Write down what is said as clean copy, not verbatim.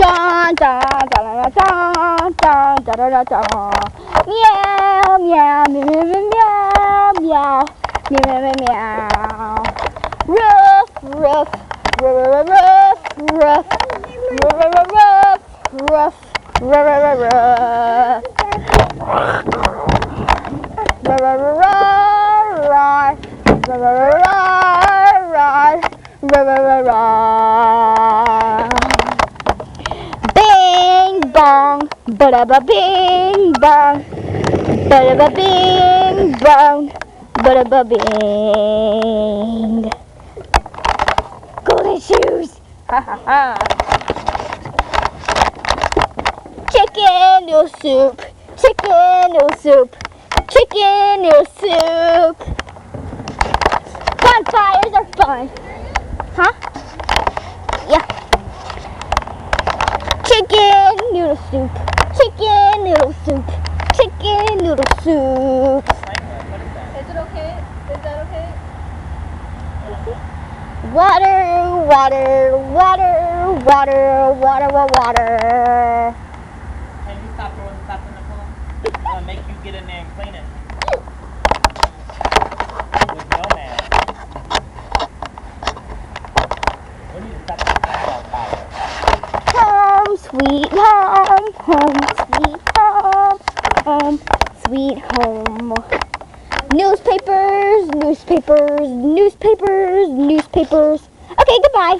Dun, dun, dun, dun, dun, dun, dun, dun, dun. Meow, meow, meow, meow, meow, meow, meow, meow. Ruff, ruff, ruff, ruff, ruff, ruff, ruff, ruff, ruff, ruff. Bing bong, ba-da-ba bing bong, ba-da-ba bing bong, ba-da-ba bing. Golden shoes. Ha ha ha. Chicken noodle soup. Chicken noodle soup. Chicken noodle soup. Bonfires are fun. Huh? Yeah. Chicken noodle soup. Chicken noodle soup. Chicken noodle soup. Is it okay? Is that okay? Water, water, water, water, water, water. Can you stop throwing stuff in the pool? I'm gonna make you get in there and clean it. With no man. We need to stop the stuff outside. Home, sweet home, home, sweet home, home, sweet home. Newspapers, newspapers, newspapers, newspapers. Okay, goodbye.